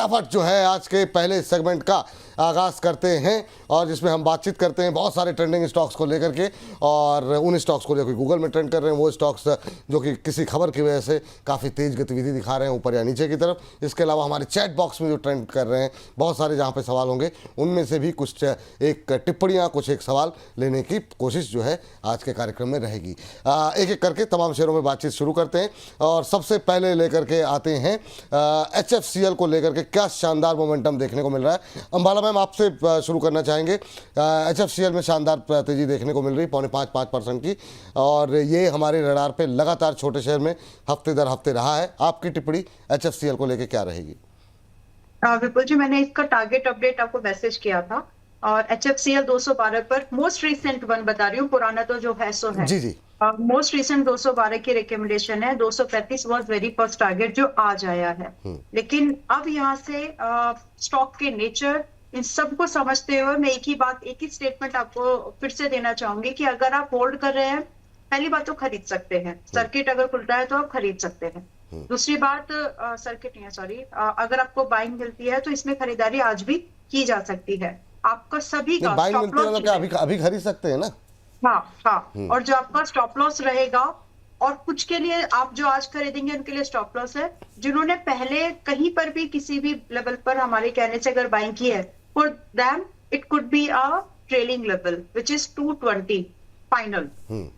फटाफट जो है आज के पहले सेगमेंट का आगाज़ करते हैं और जिसमें हम बातचीत करते हैं बहुत सारे ट्रेंडिंग स्टॉक्स को लेकर के और उन स्टॉक्स को जो कि गूगल में ट्रेंड कर रहे हैं, वो स्टॉक्स जो कि किसी खबर की वजह से काफ़ी तेज़ गतिविधि दिखा रहे हैं ऊपर या नीचे की तरफ। इसके अलावा हमारे चैट बॉक्स में जो ट्रेंड कर रहे हैं बहुत सारे जहाँ पे सवाल होंगे, उनमें से भी कुछ एक टिप्पणियाँ, कुछ एक सवाल लेने की कोशिश जो है आज के कार्यक्रम में रहेगी। एक एक करके तमाम शेयरों में बातचीत शुरू करते हैं और सबसे पहले लेकर के आते हैं HFCL को लेकर के क्या शानदार मोमेंटम देखने को मिल रहा है। अंबाला मैम, आपसे शुरू करना चाहेंगे। HFCL में शानदार तेजी देखने को मिल रही, 4.5% की, और ये हमारे रडार पे लगातार छोटे शहर में हफ्ते दर हफ्ते रहा है। आपकी टिप्पणी HFCL को लेकर क्या रहेगी? विपुल जी, मैंने इसका टारगेट अपडेट आपको मैसेज किया था और HFCL 212 पर मोस्ट रिसेंट वन बता रही हूँ, पुराना तो जो है सो है। जी जी, मोस्ट रिसेंट 212 की रिकमेंडेशन है। 235 वाज वेरी फर्स्ट टारगेट जो आज आया है, लेकिन अब यहाँ से स्टॉक के नेचर इन सबको समझते हुए मैं एक ही स्टेटमेंट आपको फिर से देना चाहूंगी कि अगर आप होल्ड कर रहे हैं, पहली बात तो खरीद सकते हैं, सर्किट अगर खुलता है तो आप खरीद सकते हैं। दूसरी बात, सर्किट नहीं है सॉरी, अगर आपको बाइंग मिलती है तो इसमें खरीदारी आज भी की जा सकती है। आपका सभी का बाइंग मिलती है मतलब अभी खरीद सकते हैं ना। हाँ, और जो आपका स्टॉप लॉस रहेगा, और कुछ के लिए आप जो आज खरीदेंगे उनके लिए स्टॉप लॉस है। जिन्होंने पहले कहीं पर भी किसी भी लेवल पर हमारे कहने से अगर बाइंग की है, for them it could be a trailing level which is 220 final.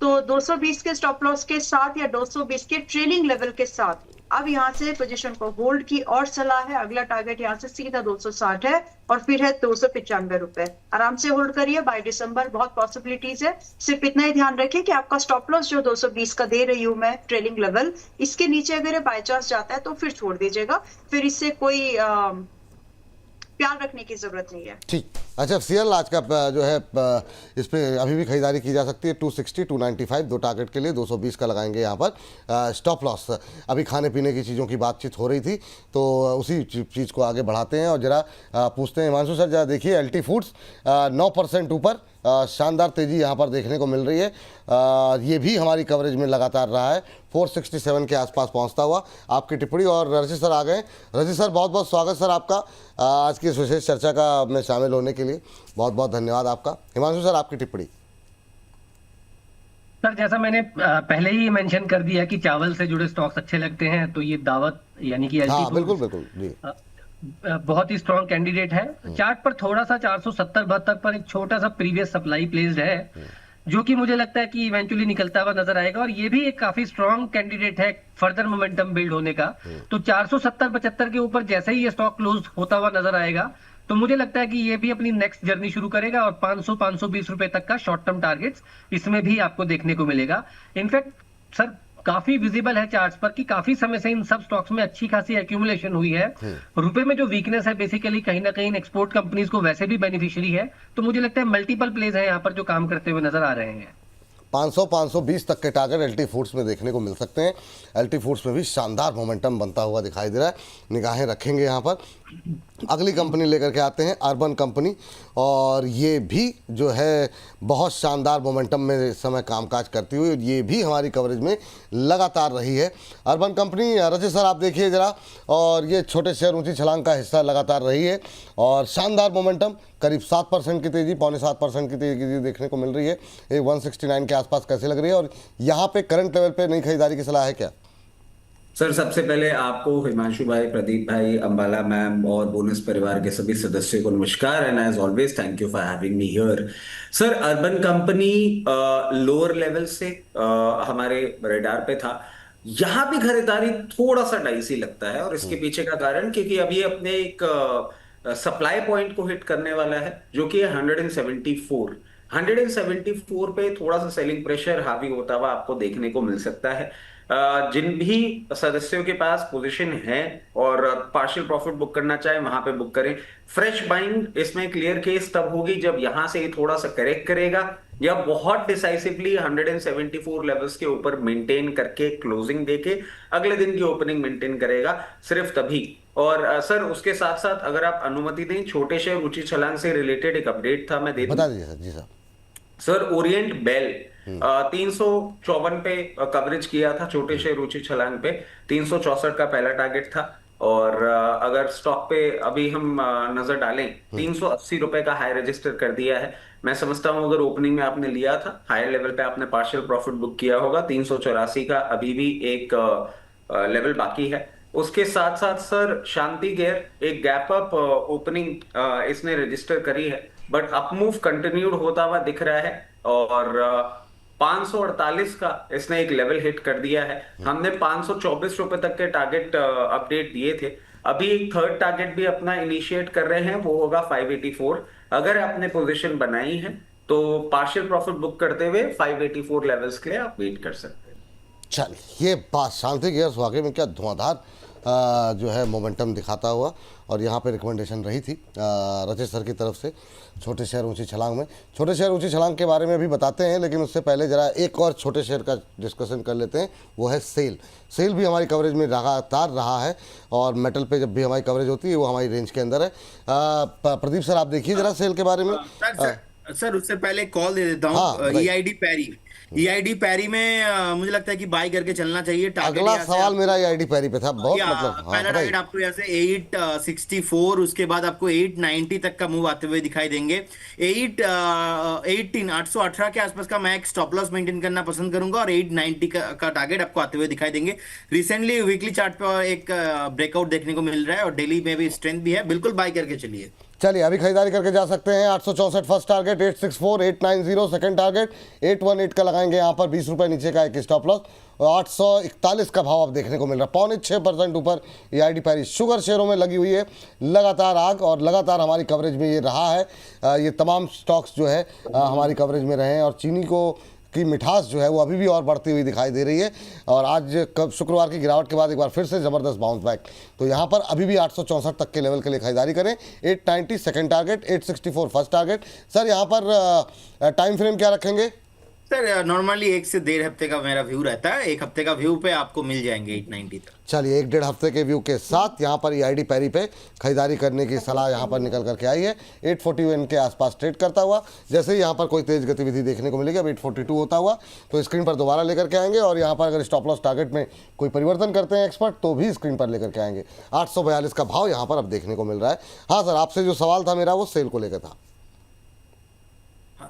तो 220 के स्टॉप लॉस के साथ या 220 के ट्रेलिंग लेवल के साथ अब यहाँ से पोजीशन को होल्ड की और सलाह है। अगला टारगेट यहाँ से सीधा 260 है और फिर है 295 रुपए। आराम से होल्ड करिए, बाय दिसंबर बहुत पॉसिबिलिटीज है। सिर्फ इतना ही ध्यान रखिए कि आपका स्टॉप लॉस जो 220 का दे रही हूं मैं ट्रेलिंग लेवल, इसके नीचे अगर बाय चांस जाता है तो फिर छोड़ दीजिएगा, फिर इससे कोई प्यार रखने की जरूरत नहीं है। ठीक। HFCL आज का जो है इस पे अभी भी खरीदारी की जा सकती है। 260, 295 दो टारगेट के लिए 220 का लगाएंगे यहाँ पर स्टॉप लॉस। अभी खाने पीने की चीज़ों की बातचीत हो रही थी तो उसी चीज़ को आगे बढ़ाते हैं और जरा पूछते हैं हिमांशु सर, जरा देखिए LT फूड्स 9% ऊपर, शानदार तेज़ी यहाँ पर देखने को मिल रही है। ये भी हमारी कवरेज में लगातार रहा है, 467 के आसपास पहुँचता हुआ। आपकी टिप्पणी, और रजत सर आ गए। रजत सर, बहुत बहुत स्वागत सर आपका आज की इस विशेष चर्चा का में शामिल होने के लिए, बहुत बहुत धन्यवाद आपका। हिमांशु सर, आपकी टिप्पणी। सर, जैसा मैंने पहले ही मेंशन कर दिया कि चावल से जुड़े स्टॉक्स अच्छे लगते हैं, तो ये दावत यानी कि हाँ, बिल्कुल बिल्कुल जी, बहुत ही स्ट्रॉन्ग कैंडिडेट है। चार्ट पर थोड़ा सा 470-72 पर एक छोटा सा प्रीवियस सप्लाई प्लेस्ड है, जो कि मुझे लगता है कि इवेंचुअली निकलता हुआ नजर आएगा, और ये भी एक काफी स्ट्रॉन्ग कैंडिडेट है फर्दर मोमेंटम बिल्ड होने का। तो 470-75 के ऊपर जैसे ही ये स्टॉक क्लोज होता हुआ नजर आएगा तो मुझे लगता है कि ये भी अपनी नेक्स्ट जर्नी शुरू करेगा, और 500-520 रुपए तक का शॉर्ट टर्म टारगेट्स इसमें भी आपको देखने को मिलेगा। इनफैक्ट सर, काफी विजिबल है चार्ट्स पर कि काफी समय से इन सब स्टॉक्स में अच्छी खासी एक्यूमुलेशन हुई है। रुपए में जो वीकनेस है बेसिकली कहीं ना कहीं एक्सपोर्ट कंपनीज को वैसे भी बेनिफिशियरी है, तो मुझे लगता है मल्टीपल प्लेज है यहाँ पर जो काम करते हुए नजर आ रहे हैं। 500-520 तक के टारगेट LT फूड्स में देखने को मिल सकते हैं। LT फूड्स में भी शानदार मोमेंटम बनता हुआ दिखाई दे रहा है, निगाहें रखेंगे यहाँ पर। अगली कंपनी लेकर के आते हैं, अर्बन कंपनी, और ये भी जो है बहुत शानदार मोमेंटम में इस समय कामकाज करती हुई, ये भी हमारी कवरेज में लगातार रही है। अर्बन कंपनी, रजत सर आप देखिए ज़रा, और ये छोटे शेयर ऊंची छलांग का हिस्सा लगातार रही है और शानदार मोमेंटम, करीब 7% की तेज़ी, 7.25% की तेज़ी देखने को मिल रही है। ये 169 के आसपास कैसे लग रही है, और यहाँ पे करंट लेवल पे नई खरीदारी की सलाह है क्या? सर, सबसे पहले आपको, हिमांशु भाई, प्रदीप भाई, अंबाला मैम और बोनस परिवार के सभी सदस्यों को नमस्कार, and as always thank you for having me here. Sir, Urban Company lower level से हमारे रडार पे था। यहाँ भी खरीदारी थोड़ा सा डाइसी लगता है, और इसके पीछे का कारण क्योंकि अभी अपने एक सप्लाई पॉइंट को हिट करने वाला है, जो कि 174 पे थोड़ा सा सेलिंग प्रेशर हावी होता हुआ आपको देखने को मिल सकता है। जिन भी सदस्यों के पास पोजीशन है और पार्शियल प्रॉफिट बुक करना चाहे, वहां पे बुक करें। फ्रेश बाइंग इसमें क्लियर केस तब होगी जब यहां से थोड़ा सा करेक्ट करेगा या बहुत डिसाइसिवली 174 लेवल्स के ऊपर मेंटेन करके क्लोजिंग देके अगले दिन की ओपनिंग मेंटेन करेगा, सिर्फ तभी। और सर, उसके साथ साथ अगर आप अनुमति दें, छोटे शेयर ऊंची छलांग से रिलेटेड एक अपडेट था, मैं दे दूं? बता दीजिए सर। जी साहब। सर, ओरिएंट बेल 354 पे कवरेज किया था, छोटे शेयर ऊंची छलांग पे 364 का पहला टारगेट था, और अगर स्टॉक पे अभी हम नजर डालें, 380 रुपए का हाई रजिस्टर कर दिया है। मैं समझता हूं अगर ओपनिंग में आपने लिया था, हायर लेवल पे आपने पार्शियल प्रॉफिट बुक किया होगा। 384 का अभी भी एक लेवल बाकी है। उसके साथ साथ सर शांति गेयर एक गैप अप ओपनिंग इसने रजिस्टर करी है, बट अप मूव कंटिन्यूड होता हुआ दिख रहा है। और 548 का इसने एक लेवल हिट कर दिया है। हमने 524 रुपए तक के टारगेट अपडेट दिए थे। अभी एक थर्ड टारगेट भी अपना इनिशिएट कर रहे हैं, वो होगा 584। अगर आपने पोजीशन बनाई है तो पार्शियल प्रॉफिट बुक करते हुए 584 लेवल्स के लिए आप वेट कर सकते हैं। चलिए, ये बात शांति गियर्स वाकई में क्या धुआंधार जो है मोमेंटम दिखाता हुआ, और यहाँ पे रिकमेंडेशन रही थी रजेश सर की तरफ से छोटे शेयर ऊंची छलांग में। छोटे शेयर ऊंची छलांग के बारे में भी बताते हैं, लेकिन उससे पहले ज़रा एक और छोटे शेयर का डिस्कशन कर लेते हैं, वो है सेल। सेल भी हमारी कवरेज में लगातार रहा है, और मेटल पे जब भी हमारी कवरेज होती है वो हमारी रेंज के अंदर है। प्रदीप सर, आप देखिए ज़रा सेल के बारे में। सर उससे पहले कॉल दे देता हूँ। हाँ, ईआईडी पैरी में मुझे लगता है कि बाय करके चलना चाहिए। अगला सवाल मेरा ईआईडी पैरी पे था, बहुत पहला टारगेट आपको यहाँ से 864, उसके बाद आपको 890 तक का मूव आते हुए दिखाई देंगे। 818 के आसपास का मैं एक स्टॉप लॉस मेंटेन करना पसंद करूंगा, और 890 का टारगेट आपको आते हुए दिखाई देंगे। रिसेंटली वीकली चार्ट पर एक ब्रेकआउट देखने को मिल रहा है, और डेली में भी स्ट्रेंथ भी है, बिल्कुल बाय करके चलिए। चलिए, अभी खरीदारी करके जा सकते हैं। 864 फर्स्ट टारगेट, 864, 890 सेकंड टारगेट, 818 का लगाएंगे यहाँ पर 20 रुपये नीचे का एक स्टॉप लॉस, और 841 का भाव अब देखने को मिल रहा है। 5.6% ऊपर ईआईडी पैरी शुगर शेयरों में लगी हुई है लगातार आग, और लगातार हमारी कवरेज में ये रहा है। ये तमाम स्टॉक्स जो है हमारी कवरेज में रहे हैं, और चीनी की मिठास जो है वो अभी भी और बढ़ती हुई दिखाई दे रही है। और आज कब शुक्रवार की गिरावट के बाद एक बार फिर से ज़बरदस्त बाउंस बैक। तो यहाँ पर अभी भी 864 तक के लेवल के लिए खरीदारी करें। 890 second target, 864 first target. Sir, यहाँ पर टाइम फ्रेम क्या रखेंगे? सर नॉर्मली 1 से 1.5 हफ्ते का मेरा व्यू रहता है। 1 हफ्ते का व्यू पे आपको मिल जाएंगे 890 तक। चलिए, 1-1.5 हफ्ते के व्यू के साथ यहाँ पर ईआईडी पैरी पे खरीदारी करने की सलाह यहाँ पर निकल करके आई है। 841 के आसपास ट्रेड करता हुआ, जैसे ही यहाँ पर कोई तेज गतिविधि देखने को मिलेगी, अब 842 होता हुआ तो स्क्रीन पर दोबारा लेकर के आएंगे। और यहाँ पर अगर स्टॉप लॉस टारगेट में कोई परिवर्तन करते हैं एक्सपर्ट, तो भी स्क्रीन पर लेकर के आएंगे। 842 का भाव यहाँ पर अब देखने को मिल रहा है। हाँ सर, आपसे जो सवाल था मेरा, वो सेल को लेकर था।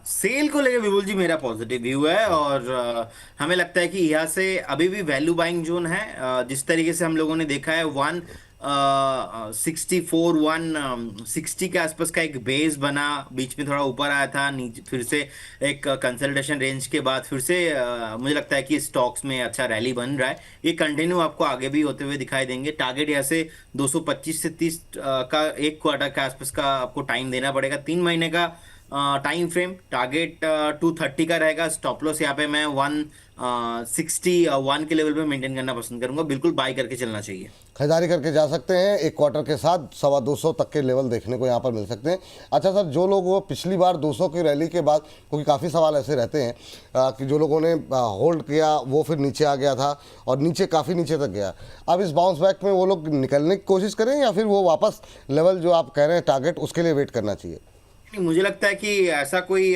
सेल को लेकर विपुल जी मेरा पॉजिटिव व्यू है, और हमें लगता है कि यहाँ से अभी भी वैल्यू बाइंग जोन है। जिस तरीके से हम लोगों ने देखा है 164 160 के आसपास का एक बेस बना, बीच में थोड़ा ऊपर आया था, नीचे फिर से एक कंसल्टेशन रेंज के बाद फिर से मुझे लगता है कि स्टॉक्स में अच्छा रैली बन रहा है। ये कंटिन्यू आपको आगे भी होते हुए दिखाई देंगे। टारगेट यहाँ से 225 से 30 का एक क्वार्टर के आसपास का आपको टाइम देना पड़ेगा। 3 महीने का टाइम फ्रेम, टारगेट 230 का रहेगा। स्टॉप लॉस यहाँ पे मैं 161 के लेवल पे मेंटेन करना पसंद करूंगा। बिल्कुल बाय करके चलना चाहिए। खरीदारी करके जा सकते हैं। एक क्वार्टर के साथ 225 तक के लेवल देखने को यहाँ पर मिल सकते हैं। अच्छा सर, जो लोग वो पिछली बार 200 की रैली के बाद, क्योंकि काफ़ी सवाल ऐसे रहते हैं कि जो लोगों ने होल्ड किया वो फिर नीचे आ गया था, और नीचे काफ़ी नीचे तक गया, अब इस बाउंस बैक में वो लोग निकलने की कोशिश करें, या फिर वो वापस लेवल जो आप कह रहे हैं टारगेट, उसके लिए वेट करना चाहिए? मुझे लगता है कि ऐसा कोई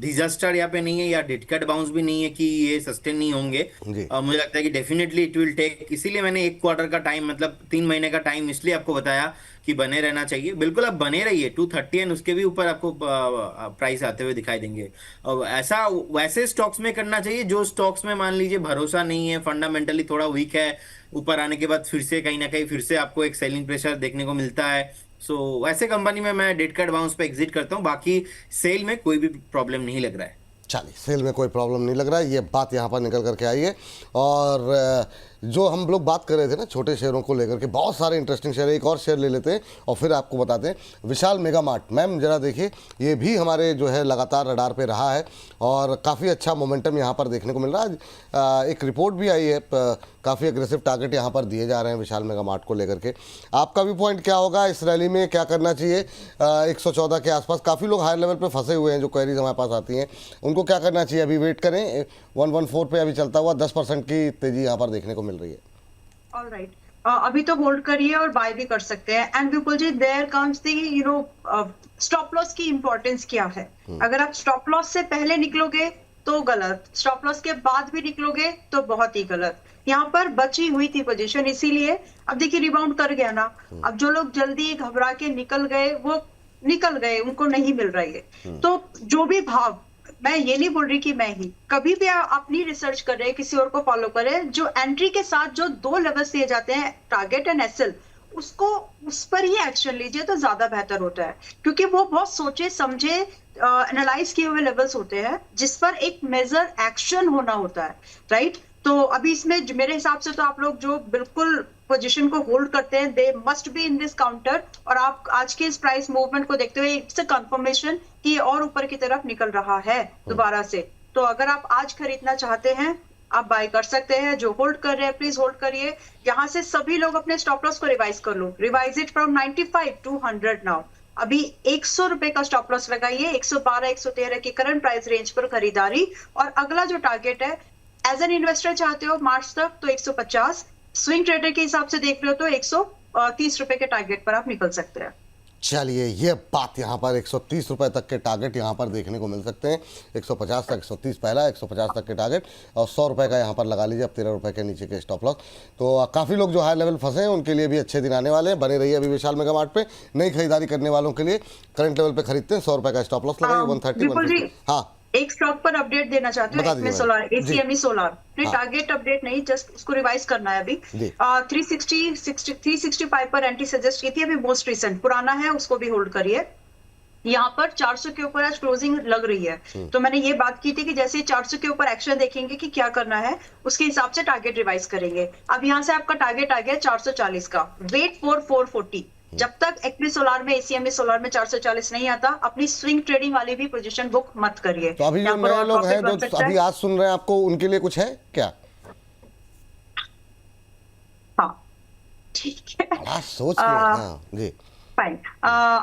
डिजास्टर यहाँ पे नहीं है, या डेड कट बाउंस भी नहीं है कि ये सस्टेन नहीं होंगे। मुझे लगता है कि डेफिनेटली इट विल टेक, इसीलिए मैंने 1 क्वार्टर का टाइम, मतलब 3 महीने का टाइम इसलिए आपको बताया कि बने रहना चाहिए। बिल्कुल आप बने रहिए। 230 एंड उसके भी ऊपर आपको प्राइस आते हुए दिखाई देंगे। और ऐसा वैसे स्टॉक्स में करना चाहिए जो स्टॉक्स में मान लीजिए भरोसा नहीं है, फंडामेंटली थोड़ा वीक है, ऊपर आने के बाद फिर से कहीं ना कहीं फिर से आपको एक सेलिंग प्रेशर देखने को मिलता है। सो ऐसे कंपनी में मैं डेड कट बाउंस पे एग्जिट करता हूँ। बाकी सेल में कोई भी प्रॉब्लम नहीं लग रहा है। चलिए, सेल में कोई प्रॉब्लम नहीं लग रहा है, ये बात यहाँ पर निकल करके आई है। और जो हम लोग बात कर रहे थे ना छोटे शेयरों को लेकर के, बहुत सारे इंटरेस्टिंग शेयर, एक और शेयर ले लेते हैं और फिर आपको बताते हैं। विशाल मेगा मार्ट, मैम जरा देखिए, ये भी हमारे जो है लगातार रडार पे रहा है, और काफ़ी अच्छा मोमेंटम यहाँ पर देखने को मिल रहा है। एक रिपोर्ट भी आई है, काफ़ी एग्रेसिव टारगेट यहाँ पर दिए जा रहे हैं विशाल मेगा मार्ट को लेकर के। आपका भी पॉइंट क्या होगा इस रैली में, क्या करना चाहिए? 114 के आसपास काफ़ी लोग हायर लेवल पर फंसे हुए हैं, जो क्वेरीज हमारे पास आती हैं, उनको क्या करना चाहिए? अभी वेट करें? 114 पे अभी चलता हुआ 10% की तेजी यहाँ पर देखने को मिल रही है। ऑलराइट, अभी तो होल्ड करिए और बाय भी कर सकते हैं। And Vipul ji, there comes the stop loss की इंपॉर्टेंस क्या है। अगर आप स्टॉप लॉस से पहले निकलोगे तो गलत, स्टॉप लॉस के बाद भी निकलोगे तो बहुत ही गलत। यहाँ पर बची हुई थी पोजीशन, इसीलिए अब देखिए रिबाउंड कर गया ना। अब जो लोग जल्दी घबरा के निकल गए वो निकल गए, उनको नहीं मिल रही है। तो जो भी भाव, मैं ये नहीं बोल रही कि मैं ही, कभी भी आप अपनी रिसर्च कर रहे हैं, किसी और को फॉलो करें, जो एंट्री के साथ जो 2 लेवल्स दिए जाते हैं, टारगेट एंड एसएल, उसको उस पर ही एक्शन लीजिए तो ज्यादा बेहतर होता है, क्योंकि वो बहुत सोचे समझे एनालाइज किए हुए लेवल्स होते हैं जिस पर एक मेजर एक्शन होना होता है, राइट। तो अभी इसमें मेरे हिसाब से तो आप लोग जो बिल्कुल पोजीशन को होल्ड करते हैं, they must be in this counter, और आप आज के इस प्राइस मूवमेंट को देखते हुए इट्स अ कंफर्मेशन कि ये और ऊपर की तरफ निकल रहा है दोबारा से। तो अगर आप आज खरीदना चाहते हैं आप बाय कर सकते हैं। जो होल्ड कर रहे हैं प्लीज होल्ड करिए। यहाँ से सभी लोग अपने स्टॉप लॉस को रिवाइज कर लो, revise it from 95 to 100 now. अभी 100 रुपए का स्टॉप लॉस लगाइए, 112 113 की करंट प्राइस रेंज पर खरीदारी। और अगला जो टारगेट है, एज एन इन्वेस्टर चाहते हो मार्च तक तो 150, स्विंग ट्रेडर के हिसाब से देख रहे हो तो 130 रुपए के टारगेट पर आप निकल सकते हैं। चलिए, ये बात यहाँ पर 130 रुपए तक के टारगेट यहाँ पर देखने को मिल सकते हैं। 150 तक, 130 पहला, 150 तक के टारगेट, और 100 रुपए का यहाँ पर लगा लीजिए अब 13 रुपए के नीचे के स्टॉप लॉस। तो काफ़ी लोग जो हाई लेवल फंसे हैं उनके लिए भी अच्छे दिन आने वाले हैं। बने रहिए अभी विशाल मेगा मार्ट पे। नई खरीदारी करने वालों के लिए करंट लेवल पे खरीदते हैं, 100 रुपए का स्टॉप लॉस लगाइए, 130 150। हाँ, एक स्टॉक पर अपडेट देना चाहते हो, Acme solar, ACME solar, target update नहीं, जस्ट उसको रिवाइज करना है अभी। 365 पर एंटी सजेस्ट की थी अभी मोस्ट रिसेंट, पुराना है उसको भी होल्ड करिए। यहाँ पर 400 के ऊपर आज क्लोजिंग लग रही है, तो मैंने ये बात की थी कि जैसे 400 के ऊपर एक्शन देखेंगे कि क्या करना है, उसके हिसाब से टारगेट रिवाइज करेंगे। अब यहाँ से आपका टारगेट आ गया 440 का, वेट फॉर 440। जब तक एक्मे सोलार में, एसीएमई सोलार में 440 नहीं आता, अपनी स्विंग ट्रेडिंग वाली भी पोजीशन बुक मत करिए। तो अभी जो नए लोग हैं जो अभी आज सुन रहे हैं आपको, उनके लिए कुछ है क्या? हाँ, ठीक है, सोच हाँ जी, फाइन।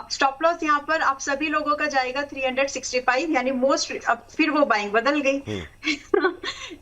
स्टॉप लॉस यहाँ पर आप सभी लोगों का जाएगा 365, यानी मोस्ट, अब फिर वो बाइंग बदल गई।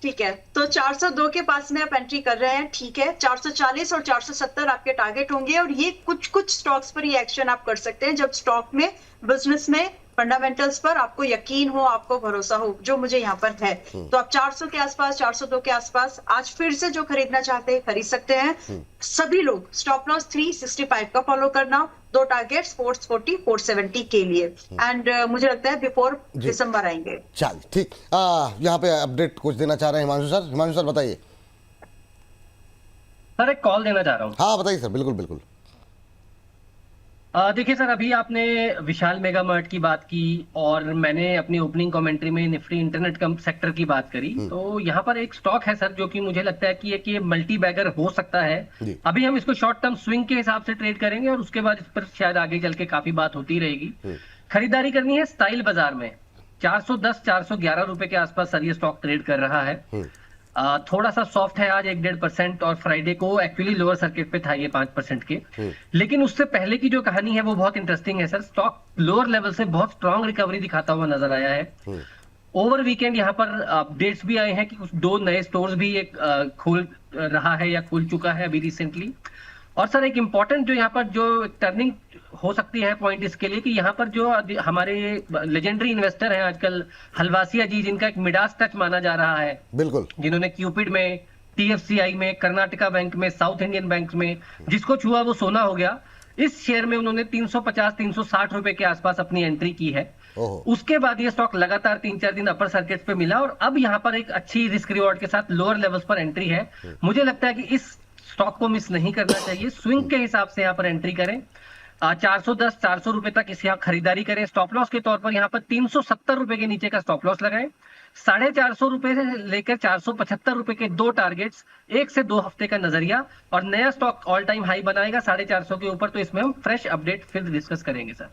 ठीक है, तो 402 के पास में आप एंट्री कर रहे हैं, ठीक है। 440 और 470 आपके टारगेट होंगे, और ये कुछ स्टॉक्स पर ये एक्शन आप कर सकते हैं जब स्टॉक में, बिजनेस में, फंडामेंटल्स पर आपको यकीन हो, आपको भरोसा हो, जो मुझे यहाँ पर है। तो आप 400 के आसपास, 402 के आसपास आज फिर से जो खरीदना चाहते हैं खरीद सकते हैं। सभी लोग स्टॉप लॉस 365 का फॉलो करना, 2 टारगेट्स 440 470 के लिए, एंड मुझे लगता है बिफोर दिसंबर आएंगे। चल ठीक। यहाँ पे अपडेट कुछ देना चाह रहे हैं हिमांशु सर। हिमांशु सर बताइए। सर एक कॉल देना चाह रहा हूँ। हाँ बताइए सर, बिल्कुल बिल्कुल। देखिए सर, अभी आपने विशाल मेगा मार्ट की बात की और मैंने अपनी ओपनिंग कमेंट्री में निफ्टी इंटरनेट सेक्टर की बात करी। तो यहाँ पर एक स्टॉक है सर जो कि मुझे लगता है कि ये मल्टी बैगर हो सकता है। अभी हम इसको शॉर्ट टर्म स्विंग के हिसाब से ट्रेड करेंगे और उसके बाद इस पर शायद आगे चल के काफी बात होती रहेगी। खरीदारी करनी है स्टाइल बाजार में, 410 411 रुपए के आसपास सर ये स्टॉक ट्रेड कर रहा है। थोड़ा सा सॉफ्ट है आज 1-1.5%, और फ्राइडे को एक्चुअली लोअर सर्किट पे था ये 5% के। लेकिन उससे पहले की जो कहानी है वो बहुत इंटरेस्टिंग है सर। स्टॉक लोअर लेवल से बहुत स्ट्रांग रिकवरी दिखाता हुआ नजर आया है। ओवर वीकेंड यहाँ पर अपडेट्स भी आए हैं कि कुछ 2 नए स्टोर्स भी एक खोल रहा है या खुल चुका है अभी रिसेंटली। और सर एक इम्पॉर्टेंट जो यहाँ पर जो टर्निंग हो सकती है पॉइंट इसके लिए, कि यहाँ पर जो हमारे लेजेंडरी इन्वेस्टर हैं आजकल, हलवासिया जी, जिनका एक मिडास टच माना जा रहा है, बिल्कुल, जिन्होंने क्यूपिड में, टीएफसीआई में, कर्नाटका बैंक में, साउथ इंडियन बैंक में, जिसको छुआ वो सोना हो गया, इस शेयर में उन्होंने 350-360 रुपए के आसपास अपनी एंट्री की है। उसके बाद ये स्टॉक लगातार 3-4 दिन अपर सर्किट पे मिला और अब यहाँ पर एक अच्छी रिस्क रिवॉर्ड के साथ लोअर लेवल्स पर एंट्री है। मुझे लगता है कि इस स्टॉक को मिस नहीं करना चाहिए। स्विंग के हिसाब से यहाँ पर एंट्री करें, 410 400 रुपए तक इस यहाँ खरीदारी करें। स्टॉप लॉस के तौर पर यहाँ पर 370 रुपए के नीचे का स्टॉप लॉस लगाएं। 450 रुपए से लेकर 475 रुपए के 2 टारगेट्स, 1 से 2 हफ्ते का नजरिया, और नया स्टॉक ऑल टाइम हाई बनाएगा 450 के ऊपर। तो इसमें हम फ्रेश अपडेट फिर डिस्कस करेंगे सर।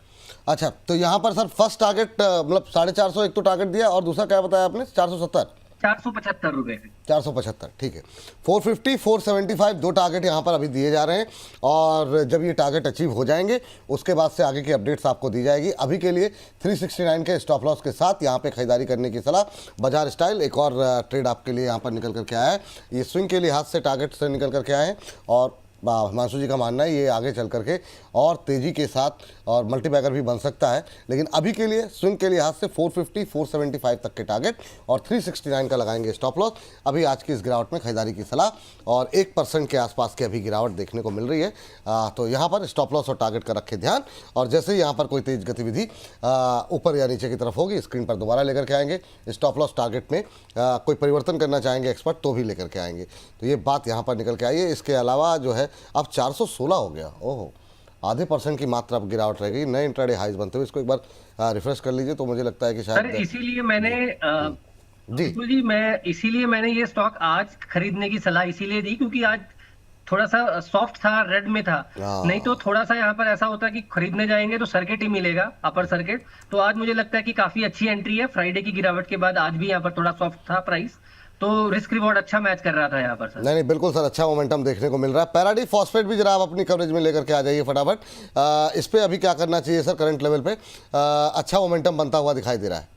अच्छा, तो यहाँ पर सर फर्स्ट टारगेट मतलब 450 एक तो टारगेट दिया, और दूसरा क्या बताया आपने? 475 रुपए। 475, ठीक है। 450 475 2 टारगेट यहाँ पर अभी दिए जा रहे हैं, और जब ये टारगेट अचीव हो जाएंगे उसके बाद से आगे की अपडेट्स आपको दी जाएगी। अभी के लिए 369 के स्टॉप लॉस के साथ यहाँ पे खरीदारी करने की सलाह। बाजार स्टाइल एक और ट्रेड आपके लिए यहाँ पर निकल करके आया है। ये स्विंग के लिहाज से टारगेट से निकल करके आए हैं, और हिमांशु जी का मानना है ये आगे चल करके और तेज़ी के साथ और मल्टीबैगर भी बन सकता है, लेकिन अभी के लिए स्विंग के लिहाज से 450 475 तक के टारगेट और 369 का लगाएंगे स्टॉप लॉस। अभी आज की इस गिरावट में खरीदारी की सलाह और 1% के आसपास की अभी गिरावट देखने को मिल रही है। तो यहाँ पर स्टॉप लॉस और टारगेट का रखें ध्यान, और जैसे ही यहाँ पर कोई तेज गतिविधि ऊपर या नीचे की तरफ होगी स्क्रीन पर दोबारा लेकर के आएंगे। स्टॉप लॉस टारगेट में कोई परिवर्तन करना चाहेंगे एक्सपर्ट तो भी लेकर के आएंगे। तो ये बात यहाँ पर निकल के आई है। इसके अलावा जो है अब 416 हो गया, ओहो आधे % की मात्रा अब गिरावट रह गई। नए इंट्राडे हाइज बनते हुए इसको एक बार रिफ्रेश कर लीजिए, तो मुझे लगता है कि सर शायद इसीलिए मैंने जी जी मैं इसीलिए मैंने ये स्टॉक आज खरीदने की सलाह इसीलिए दी क्योंकि आज थोड़ा सा सॉफ्ट था, रेड में था। नहीं तो थोड़ा सा यहाँ पर ऐसा होता कि खरीदने जाएंगे तो सर्किट ही मिलेगा, अपर सर्किट। तो आज मुझे लगता है कि काफी अच्छी एंट्री है। फ्राइडे की गिरावट के बाद आज भी यहाँ पर थोड़ा सॉफ्ट था प्राइस, तो रिस्क रिवॉर्ड अच्छा मैच कर रहा था यहाँ पर सर। नहीं बिल्कुल सर, अच्छा मोमेंटम देखने को मिल रहा है। पैराडी फॉस्फेट भी जरा आप अपनी कवरेज में लेकर के आ जाइए फटाफट। इस पे अभी क्या करना चाहिए सर? करंट लेवल पे अच्छा मोमेंटम बनता हुआ दिखाई दे रहा है।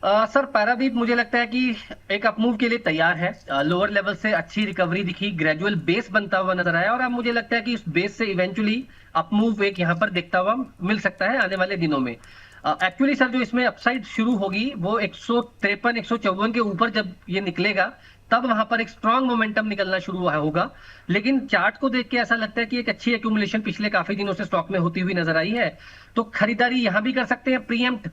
सर पैरादीप मुझे लगता है कि एक अपमूव के लिए तैयार है। लोअर लेवल से अच्छी रिकवरी दिखी, ग्रेजुअल बेस बनता हुआ नजर आया और अब मुझे लगता है कि उस बेस से इवेंचुअली अपमूव एक यहाँ पर दिखता हुआ मिल सकता है आने वाले दिनों में। एक्चुअली सर जो इसमें अपसाइड शुरू होगी वो 153 154 के ऊपर जब ये निकलेगा तब वहां पर एक स्ट्रांग मोमेंटम निकलना शुरू होगा। लेकिन चार्ट को देख के ऐसा लगता है कि एक अच्छी एक्यूमुलेशन पिछले काफी दिनों से स्टॉक में होती हुई नजर आई है। तो खरीदारी यहां भी कर सकते हैं प्रीएम्प्ट,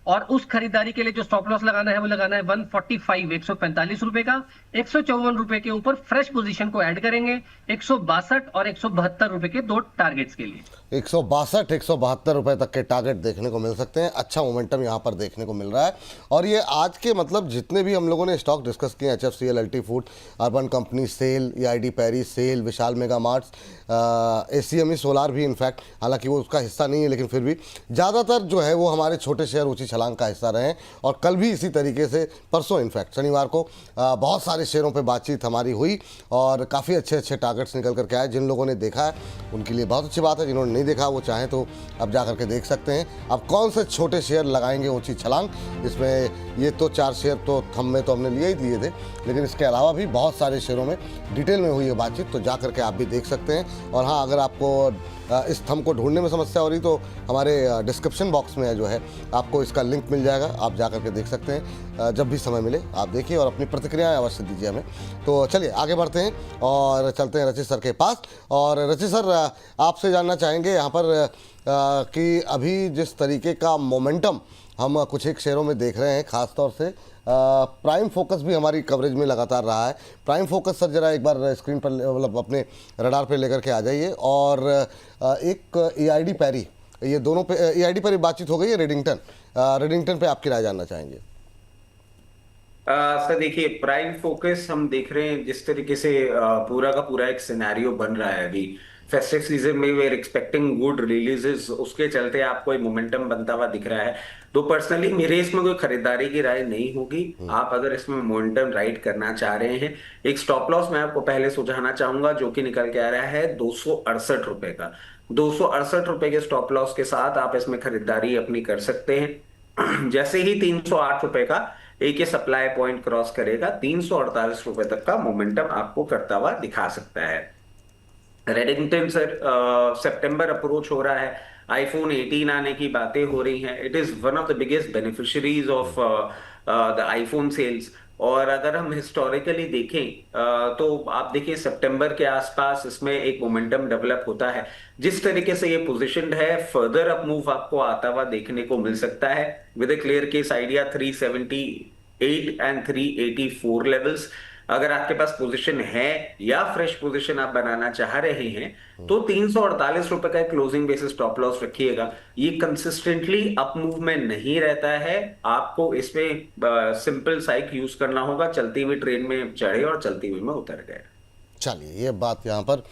और उस खरीदारी के लिए जो स्टॉप लॉस लगाना है वो लगाना है 145 145 रुपए का। 154 रुपए के ऊपर फ्रेश पोजीशन को ऐड करेंगे। 162 और 172 रुपए के दो टारगेट्स के लिए 162 172 रुपए तक के टारगेट देखने को मिल सकते हैं। अच्छा मोमेंटम यहाँ पर देखने को मिल रहा है। और ये आज के मतलब जितने भी हम लोगों ने स्टॉक डिस्कस किए, HFCL, LT food, urban company SAIL, EID Parry SAIL, Vishal mega marts, ACME solar भी इनफैक्ट, हालांकि वो उसका हिस्सा नहीं है लेकिन फिर भी ज़्यादातर जो है वो हमारे छोटे शेयर ऊंची छलांग का हिस्सा रहे हैं। और कल भी इसी तरीके से, परसों इनफैक्ट शनिवार को बहुत सारे शेयरों पे बातचीत हमारी हुई और काफ़ी अच्छे अच्छे टारगेट्स निकल करके आए। जिन लोगों ने देखा है उनके लिए बहुत अच्छी बात है, जिन्होंने नहीं देखा वो चाहें तो अब जा करके देख सकते हैं। अब कौन से छोटे शेयर लगाएंगे ऊंची छलांग, इसमें ये तो 4 शेयर तो थम में तो हमने लिए थे, लेकिन इसके अलावा भी बहुत सारे शेयरों में डिटेल में हुई है बातचीत, तो जा करके आप भी देख सकते हैं। और हाँ, अगर आपको इस थम को ढूंढने में समस्या हो रही तो हमारे डिस्क्रिप्शन बॉक्स में जो है आपको इसका लिंक मिल जाएगा, आप जा करके देख सकते हैं। जब भी समय मिले आप देखिए और अपनी प्रतिक्रियाएं अवश्य दीजिए हमें। तो चलिए आगे बढ़ते हैं और चलते हैं रचित सर के पास। और रचित सर, आपसे जानना चाहेंगे यहाँ पर कि अभी जिस तरीके का मोमेंटम हम कुछ एक शेयरों में देख रहे हैं, ख़ासतौर से प्राइम फोकस भी हमारी कवरेज में लगातार रहा है। प्राइम फोकस सर जरा एक बार स्क्रीन पर मतलब अपने रडार पे लेकर के आ जाइए। और एक EID पैरी, ये दोनों पे EID पर बातचीत हो गई है। रेडिंगटन पे आपकी राय जानना चाहेंगे। सर देखिए, प्राइम फोकस हम देख रहे हैं जिस तरीके से पूरा का पूरा एक सिनेरियो बन रहा है अभी फेस्टिव सीजन में, we are expecting good releases, उसके चलते आपको एक मोमेंटम बनता हुआ दिख रहा है। तो पर्सनली मेरे इसमें कोई खरीदारी की राय नहीं होगी। आप अगर इसमें मोमेंटम राइड करना चाह रहे हैं, एक स्टॉप लॉस मैं आपको पहले सुझाना चाहूंगा जो कि निकल के आ रहा है 268 रुपए का। 268 रुपए के स्टॉप लॉस के साथ आप इसमें खरीदारी अपनी कर सकते हैं। जैसे ही 308 रुपए का एक ये सप्लाई पॉइंट क्रॉस करेगा, 348 रुपए तक का मोमेंटम आपको करता हुआ दिखा सकता है। रेडिंगटन सर, सितंबर अप्रोच हो रहा है, आईफोन 18 आने की बातें हो रही हैं। It is one of the biggest beneficiaries of the iPhone sales. और अगर हम हिस्टोरिकली देखें तो आप देखिए सितंबर के आसपास इसमें एक मोमेंटम डेवलप होता है। जिस तरीके से ये पोजीशनड है, फर्दर अप मूव आपको आता हुआ देखने को मिल सकता है with A clear case idea 378 and 384 levels. अगर आपके पास पोजीशन है या फ्रेश पोजीशन आप बनाना चाह रहे हैं तो 348 रुपए का क्लोजिंग बेसिस स्टॉप लॉस रखिएगा। ये कंसिस्टेंटली अप मूव में नहीं रहता है, आपको इसमें सिंपल साइक यूज करना होगा, चलती हुई ट्रेन में चढ़े और चलती हुई में उतर गए। चलिए, ये बात यहाँ पर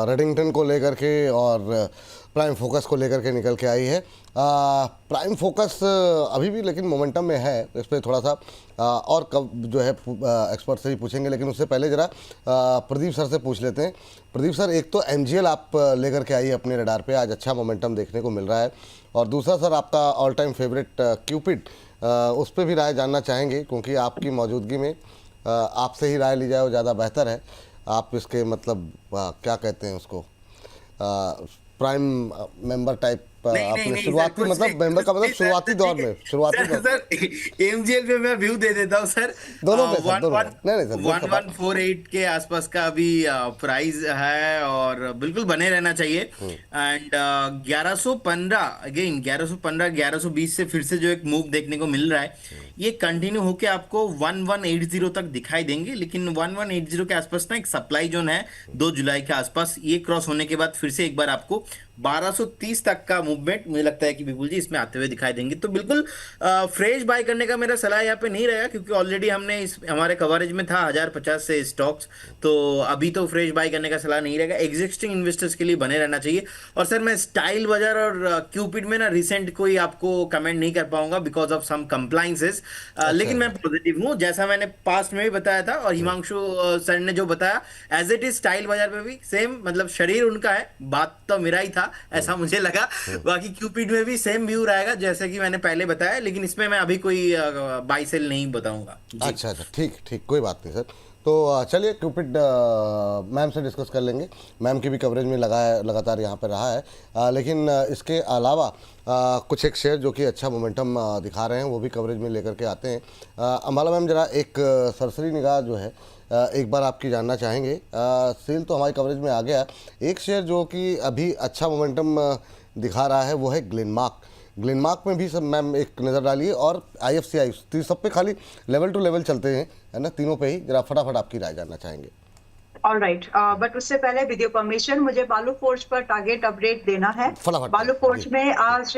रेडिंगटन को लेकर के और प्राइम फोकस को लेकर के निकल के आई है। प्राइम फोकस अभी भी लेकिन मोमेंटम में है, इस पर थोड़ा सा और कब जो है एक्सपर्ट से ही पूछेंगे, लेकिन उससे पहले ज़रा प्रदीप सर से पूछ लेते हैं। प्रदीप सर, एक तो MGL आप लेकर के आइए अपने रडार पे, आज अच्छा मोमेंटम देखने को मिल रहा है। और दूसरा सर आपका ऑल टाइम फेवरेट क्यूपिड, उस पर भी राय जानना चाहेंगे क्योंकि आपकी मौजूदगी में आपसे ही राय ली जाए वो ज़्यादा बेहतर है। आप इसके मतलब क्या कहते हैं उसको, प्राइम मेंबर टाइप अपने शुरुआती मतलब मेंबर का मतलब शुरुआती दौर में, शुरुआती दौर सर एमजीएल पे मैं व्यू दे देता हूँ सर। दोनों पे सर, दोनों पे। नहीं सर 1148 के आसपास का अभी प्राइस है और बिल्कुल बने रहना चाहिए। एंड 1115 अगेन 1115 1120 से फिर से जो एक मूव देखने को मिल रहा है, ये कंटिन्यू होके आपको 1180 तक दिखाई देंगे। लेकिन 1180 के आसपास ना एक सप्लाई जोन है 2 जुलाई के आसपास, ये क्रॉस होने के बाद फिर से एक बार आपको 1230 तक का मूवमेंट मुझे लगता है कि विपुल जी इसमें आते हुए दिखाई देंगे। तो बिल्कुल फ्रेश बाय करने का मेरा सलाह यहाँ पे नहीं रहेगा, क्योंकि ऑलरेडी हमने इस हमारे कवरेज में था 1050 से स्टॉक्स, तो अभी तो फ्रेश बाय करने का सलाह नहीं रहेगा। एग्जिस्टिंग इन्वेस्टर्स के लिए बने रहना चाहिए। और सर मैं स्टाइल बाजार और क्यूपिड में ना रिसेंट कोई आपको कमेंट नहीं कर पाऊंगा बिकॉज ऑफ सम कंप्लाइंसेस, लेकिन मैं पॉजिटिव हूँ जैसा मैंने पास्ट में भी बताया था और हिमांशु सर ने जो बताया एज इट इज स्टाइल बाजार पे भी सेम, मतलब शरीर उनका है, बात तो मेरा ही था ऐसा मुझे लगा। बाकी क्यूपिड में भी सेम व्यू रहेगा जैसे कि मैंने पहले बताया, लेकिन इसमें मैं अभी कोई बाई सेल नहीं बताऊंगा। अच्छा ठीक ठीक, कोई बात नहीं सर। तो चलिए क्यूपिड मैम से डिस्कस कर लेंगे। मैम की भी कवरेज में लगातार यहाँ पर रहा है, लेकिन इसके अलावा कुछ एक शेयर जो कि अच्छा मोमेंटम दिखा रहे हैं वो भी कवरेज में लेकर के आते हैं। अम्बाला मैम जरा एक सरसरी निगाह जो है एक बार आपकी जानना चाहेंगे। सेल तो हमारी कवरेज में आ गया, एक शेयर जो कि अभी अच्छा मोमेंटम दिखा रहा है वो है ग्लेनमार्क। ग्लेनमार्क में भी सब मैम एक नज़र डालिए, और IFCI सब पे खाली लेवल टू लेवल चलते हैं, है ना, तीनों पे ही जरा फटाफट आपकी राय जानना चाहेंगे। ऑलराइट, बट उससे पहले विद परमिशन मुझे बालू फोर्ज पर टारगेट अपडेट देना है। फटाफट बालू फोर्ज में आज,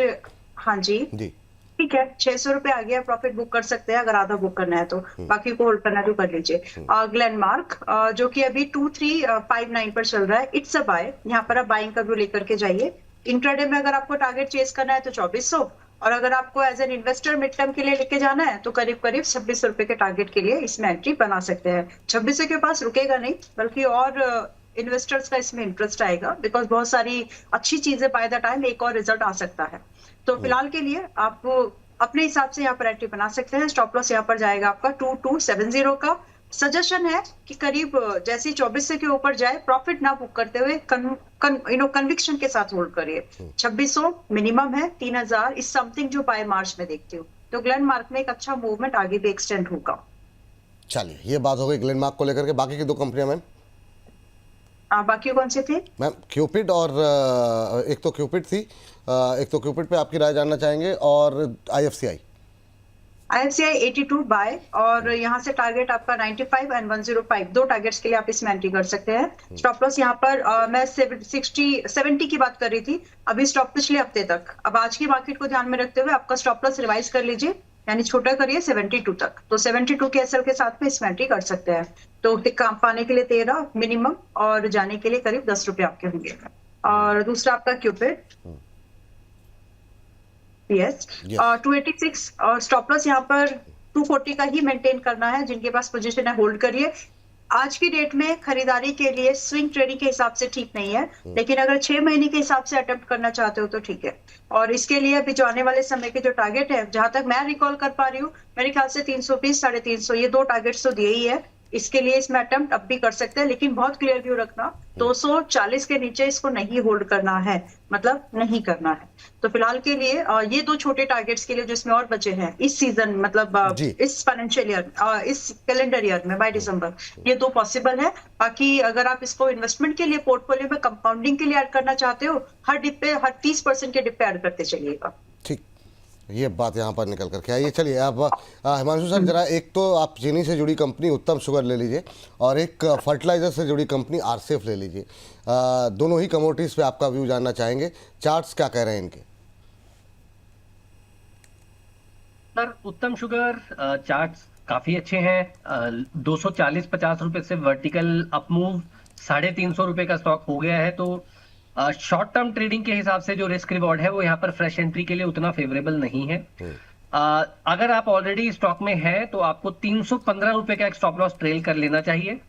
हाँ जी जी ठीक है, 600 रुपए आ गया, प्रॉफिट बुक कर सकते हैं अगर आधा बुक करना है तो, बाकी को होल्ड करना है तो कर लीजिए। ग्लेनमार्क जो कि अभी 2359 पर चल रहा है, इट्स अ बाय, यहाँ पर आप बाइंग का व्यू लेकर के जाइए। इंट्राडे में अगर आपको टारगेट चेस करना है तो 2400, और अगर आपको as an investor mid term के लिए लेके जाना है तो करीब करीब 26 रुपए के टारगेट के लिए इसमें एंट्री बना सकते हैं। 26 के पास रुकेगा नहीं, बल्कि और इन्वेस्टर्स का इसमें इंटरेस्ट आएगा, बिकॉज बहुत सारी अच्छी चीजें बाय द टाइम एक और रिजल्ट आ सकता है। तो फिलहाल के लिए आप अपने हिसाब से यहाँ पर एंट्री बना सकते हैं। स्टॉप लॉस यहाँ पर जाएगा आपका 2270 का। सजेशन है कि करीब जैसे 2400 के ऊपर जाए, प्रॉफिट ना बुक करते हुए कन्विक्शन के साथ होल्ड करिए। 2600 मिनिमम है, 3000 इस समथिंग जो बाय मार्च में देखती हूँ। तो ग्लेनमार्क में एक अच्छा मूवमेंट आगे भी एक्सटेंड होगा। चलिए ये बात हो गई ग्लेनमार्क को लेकर के। बाकी की 2 कंपनियां मैम, बाकी कौन सी थी मैम? क्यूपिड और एक तो क्यूपिड थी, एक तो क्यूपिड पे आपकी राय जानना चाहेंगे, और IFCI 82 बाय, और यहाँ से टारगेट आपका 95 एंड 105, 2 टारगेट्स के लिए आप इसमें एंट्री कर सकते हैं। स्टॉप लॉस यहाँ पर मैं 70 की बात कर रही थी, अभी स्टॉप पिछले हफ्ते तक। अब आज की मार्केट को ध्यान में रखते हुए आपका स्टॉप लॉस रिवाइज कर लीजिए, यानी छोटा करिए 72 तक। तो 72 के एसएल के साथ में इसमें एंट्री कर सकते हैं। तो काम पाने के लिए 13 मिनिमम, और जाने के लिए करीब 10 रुपए आपके होंगे। और दूसरा आपका क्यूपिड, यस 286, और स्टॉप लॉस यहाँ पर 240 का ही मेंटेन करना है। जिनके पास पोजीशन है होल्ड करिए। आज की डेट में खरीदारी के लिए स्विंग ट्रेडिंग के हिसाब से ठीक नहीं है, लेकिन अगर 6 महीने के हिसाब से अटेम्प्ट करना चाहते हो तो ठीक है। और इसके लिए अभी जो आने वाले समय के जो टारगेट है, जहां तक मैं रिकॉल कर पा रही हूँ, मेरे ख्याल से 320 350 ये 2 टारगेट्स तो दिए ही है। इसके लिए इसमें अटेम्प्ट अब भी कर सकते हैं, लेकिन बहुत क्लियर व्यू रखना, 240 के नीचे इसको नहीं होल्ड करना है, मतलब नहीं करना है। तो फिलहाल के लिए ये 2 छोटे टारगेट्स के लिए जिसमें और बचे हैं इस सीजन, मतलब इस फाइनेंशियल ईयर, इस कैलेंडर ईयर में बाय दिसंबर, ये 2 पॉसिबल है। बाकी अगर आप इसको इन्वेस्टमेंट के लिए पोर्टफोलियो में कंपाउंडिंग के लिए ऐड करना चाहते हो, हर डिप पे, हर 30% के डिप पे ऐड करते चलिएगा। ठीक, ये बात यहाँ पर निकल करके आइए। चलिए आप हिमांशु सर जरा एक तो आप चीनी से जुड़ी कंपनी उत्तम शुगर ले लीजिए, और एक फर्टिलाइजर से जुड़ी कंपनी RCF ले लीजिए। दोनों ही कमोडिटीज पे आपका व्यू जानना चाहेंगे, चार्ट्स क्या कह रहे हैं इनके? सर उत्तम शुगर चार्ट्स काफी अच्छे हैं। 240-50 रुपए से वर्टिकल अपमूव 350 रुपए का स्टॉक हो गया है। तो शॉर्ट टर्म ट्रेडिंग के हिसाब से जो रिस्क रिवॉर्ड है वो यहाँ पर फ्रेश एंट्री के लिए उतना फेवरेबल नहीं है। अगर आप ऑलरेडी स्टॉक में है तो आपको 315 रुपए का एक स्टॉप लॉस ट्रेल कर लेना चाहिए।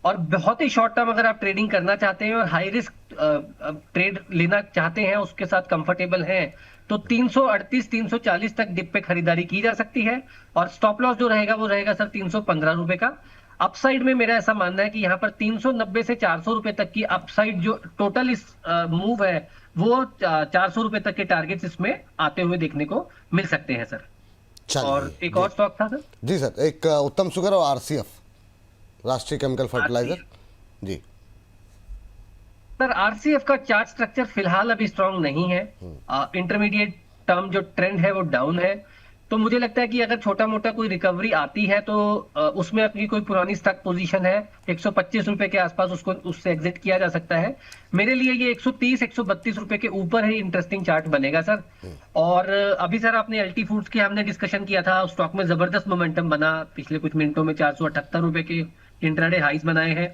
और बहुत ही शॉर्ट टर्म अगर आप ट्रेडिंग करना चाहते हैं और हाई रिस्क ट्रेड लेना चाहते हैं, उसके साथ कंफर्टेबल हैं, तो 338-340 तक डिप पे खरीदारी की जा सकती है। और स्टॉप लॉस जो रहेगा वो रहेगा सर 315 रुपए का। अपसाइड में मेरा ऐसा मानना है कि यहाँ पर 390 से 400 रुपए तक की अपसाइड जो टोटल इस मूव है वो 400 रुपए तक के टारगेट्स इसमें आते हुए देखने को मिल सकते हैं सर। और चलिए एक और स्टॉक था सर, जी सर, एक उत्तम शुगर और आरसीएफ, राष्ट्रीय केमिकल फर्टिलाइजर। जी सर आरसीएफ का चार्ट स्ट्रक्चर फिलहाल अभी स्ट्रांग नहीं है, इंटरमीडिएट टर्म जो ट्रेंड है वो डाउन है, तो मुझे लगता है कि अगर छोटा मोटा कोई रिकवरी आती है तो उसमें अपनी कोई पुरानी स्टॉक पोजीशन है 125 रुपए के आसपास, उसको उससे एग्जिट किया जा सकता है। मेरे लिए ये 130 132 रुपए के ऊपर ही इंटरेस्टिंग चार्ट बनेगा सर। और अभी सर आपने एलटी फूड्स की हमने डिस्कशन किया था, उस स्टॉक में जबरदस्त मोमेंटम बना, पिछले कुछ मिनटों में 478 रुपए के इंट्राडे हाइज बनाए हैं।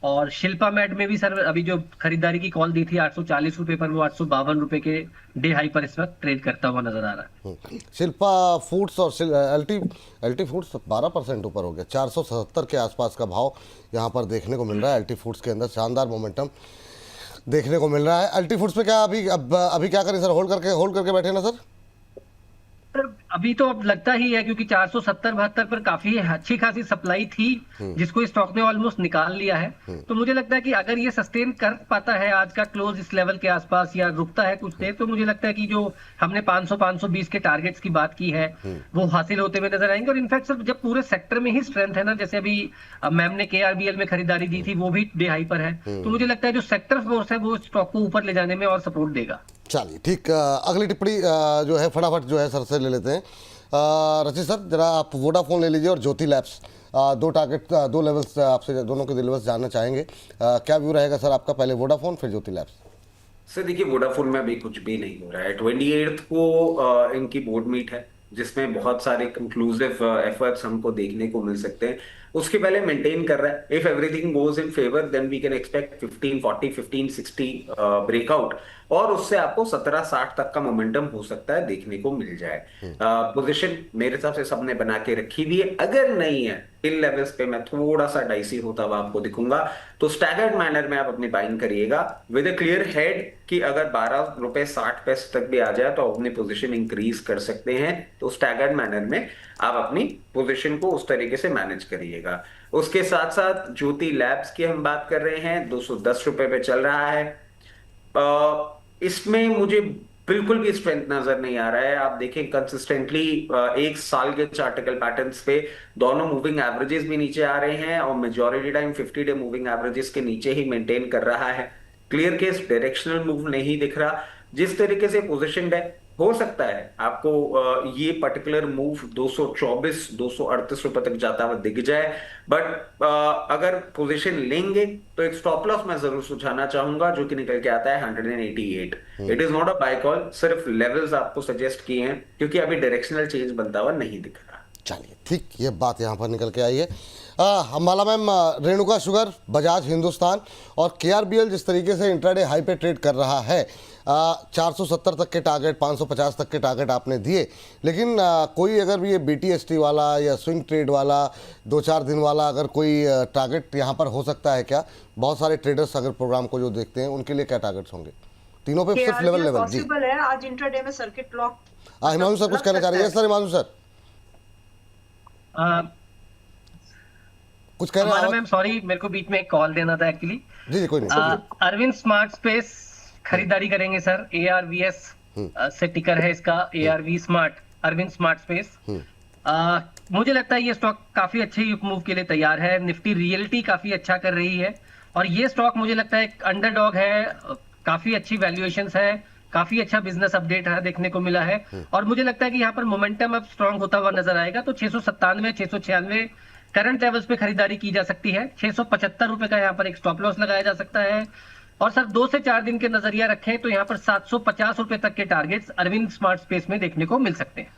और शिल्पा मेड में भी सर अभी जो खरीदारी की कॉल दी थी 840 रुपए पर, वो 852 रुपए के डे हाई पर इस वक्त ट्रेड करता हुआ नजर आ रहा है। शिल्पा फूड्स और एलटी फूड्स 12% ऊपर हो गया, 477 के आसपास का भाव यहाँ पर देखने को मिल रहा है। एलटी फूड्स के अंदर शानदार मोमेंटम देखने को मिल रहा है। एलटी फूड्स पे क्या अभी क्या करें सर, होल्ड करके बैठे ना सर? सर अभी तो अब लगता ही है, क्योंकि 470-72 पर काफी अच्छी खासी सप्लाई थी जिसको स्टॉक ने ऑलमोस्ट निकाल लिया है। तो मुझे लगता है कि अगर ये सस्टेन कर पाता है आज का क्लोज इस लेवल के आसपास या रुकता है कुछ देर, तो मुझे लगता है कि जो हमने 500-520 के टारगेट्स की बात की है वो हासिल होते हुए नजर आएंगे। और इनफैक्ट सर जब पूरे सेक्टर में ही स्ट्रेंथ है ना, जैसे अभी मैम ने केआरबीएल में खरीदारी दी थी वो भी डे हाई पर है, तो मुझे लगता है जो सेक्टर फोर्स है वो स्टॉक को ऊपर ले जाने में और सपोर्ट देगा। चलिए ठीक, अगली टिप्पणी जो है फटाफट जो है सर से ले लेते हैं। रचित सर जरा आप वोडाफोन ले लीजिए और ज्योति लैब्स, दो लेवल्स आपसे दोनों के लेवल्स जानना चाहेंगे। क्या व्यू रहेगा सर आपका, पहले वोडाफोन फिर ज्योति लैब्स? सर देखिए, वोडाफोन में अभी कुछ भी नहीं हो रहा है। 28 को इनकी बोर्ड मीट है जिसमें बहुत सारे कंक्लूसिव एफर्ट्स हमको देखने को मिल सकते हैं। उसके पहले मेंटेन कर रहा है। If everything goes in favour then we can expect 1540 1560 breakout, और उससे आपको 1760 तक का मोमेंटम हो सकता है देखने को मिल जाए। पोजीशन मेरे हिसाब से सबने बना के रखी हुई है। अगर नहीं है इन लेवल्स पे मैं थोड़ा सा डाइसी होता हुआ आपको दिखूंगा, तो स्टैगर्ड मैनर में आप अपनी बाइंग करिएगा विद अ क्लियर हेड कि अगर 12 रुपए 60 पैसे तक भी आ जाए तो अपनी पोजीशन इंक्रीज कर सकते हैं। तो स्टैगर्ड मैनर में आप अपनी पोजीशन को उस तरीके से मैनेज करिएगा। उसके साथ साथ ज्योति लैब्स की हम बात कर रहे हैं, 210 रुपए पे चल रहा है। इसमें मुझे बिल्कुल भी स्ट्रेंथ नजर नहीं आ रहा है। आप देखें कंसिस्टेंटली एक साल के चार्टिकल पैटर्न्स पे दोनों मूविंग एवरेजेस भी नीचे आ रहे हैं और majority time 50 day moving averages के नीचे ही मेंटेन कर रहा है। क्लियर केस डायरेक्शनल मूव नहीं दिख रहा। जिस तरीके से पोजीशनड है, हो सकता है आपको ये पर्टिकुलर मूव 224 238 रुपए तक जाता हुआ दिख जाए, बट अगर पोजीशन लेंगे तो एक स्टॉप लॉस मैं जरूर सुझाना चाहूंगा जो कि निकल के आता है 188। It is not a buy call, सिर्फ लेवल्स आपको सजेस्ट किए हैं क्योंकि अभी डायरेक्शनल चेंज बनता हुआ नहीं दिख रहा। चलिए ठीक, ये बात यहाँ पर निकल के आई है। हमारा मैम, रेणुका शुगर, बजाज हिंदुस्तान और केआरबीएल जिस तरीके से इंट्राडे हाई पे ट्रेड कर रहा है, 470 तक के टारगेट, 550 तक के टारगेट आपने दिए, लेकिन कोई अगर ये बीटीएसटी वाला या स्विंग ट्रेड वाला 2-4 दिन वाला अगर कोई टारगेट यहाँ पर हो सकता है क्या? बहुत सारे ट्रेडर्स अगर प्रोग्राम को जो देखते हैं उनके लिए क्या टारगेट्स होंगे तीनों पे? सिर्फ लेवल जी पॉसिबल है आज इंट्राडे में सर्किट लॉक। हिमांशु सर कुछ कहना चाह रही है सर? हिमांशु सर कुछ कह रहे हैं? मैम सॉरी, मेरे को बीच में एक कॉल देना था एक्चुअली। जी कोई नहीं। अरविंद स्मार्ट स्पेस खरीदारी करेंगे सर, ARVS से टिकर है इसका, ARV smart, Arvind smart space. मुझे लगता है ये स्टॉक काफी अच्छे मूव के लिए तैयार है। निफ्टी रियलिटी काफी अच्छा कर रही है और ये स्टॉक मुझे लगता है एक अंडरडॉग है, काफी अच्छी वैल्यूएशंस है, काफी अच्छा बिजनेस अपडेट है देखने को मिला है। और मुझे लगता है कि यहाँ पर मोमेंटम अब स्ट्रांग होता हुआ नजर आएगा। तो 697 696 करंट लेवल्स पे खरीदारी की जा सकती है। 675 रुपए का यहाँ पर एक स्टॉप लॉस लगाया जा सकता है। और सर 2 से 4 दिन के नजरिया रखें तो यहाँ पर 750 रुपए तक के टारगेट्स अरविंद स्मार्ट स्पेस में देखने को मिल सकते हैं।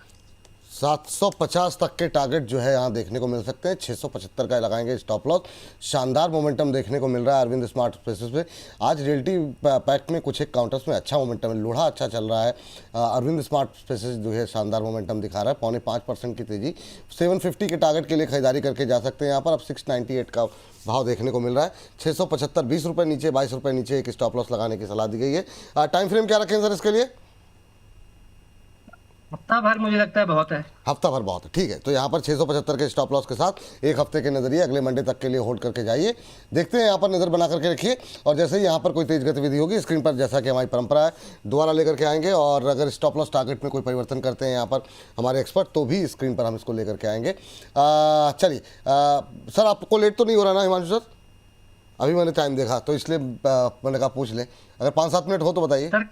750 तक के टारगेट जो है यहाँ देखने को मिल सकते हैं। 675 का लगाएंगे स्टॉप लॉस। शानदार मोमेंटम देखने को मिल रहा है अरविंद स्मार्ट स्पेसेस पे। आज रियल्टी पैक्ट में कुछ एक काउंटर्स में अच्छा मोमेंटम है, लोढ़ा अच्छा चल रहा है। अरविंद स्मार्ट स्पेसेस जो है शानदार मोमेंटम दिखा रहा है, 0.5% की तेजी। 750 के टारगेट के लिए खरीदारी करके जा सकते हैं यहाँ पर। अब 698 का भाव देखने को मिल रहा है। 675, 20 रुपये नीचे, 22 रुपये नीचे एक स्टॉप लॉस लगाने की सलाह दी गई है। टाइम फ्रेम क्या रखें सर इसके लिए? हफ्ता भर मुझे लगता है बहुत है। हफ्ता भर बहुत है, ठीक है। तो यहाँ पर 675 के स्टॉप लॉस के साथ एक हफ्ते के नजरिए अगले मंडे तक के लिए होल्ड करके जाइए। देखते हैं, यहाँ पर नज़र बना करके रखिए, और जैसे ही यहाँ पर कोई तेज गतिविधि होगी स्क्रीन पर, जैसा कि हमारी परंपरा है, दोबारा लेकर के आएंगे। और अगर स्टॉप लॉस टारगेट में कोई परिवर्तन करते हैं यहाँ पर हमारे एक्सपर्ट, तो भी स्क्रीन पर हम इसको लेकर के आएंगे। चलिए सर, आपको लेट तो नहीं हो रहा ना हिमांशु सर? अभी मैंने टाइम देखा तो इसलिए मैंने कहा पूछ लें, अगर 5-7 मिनट हो तो बताइए। सर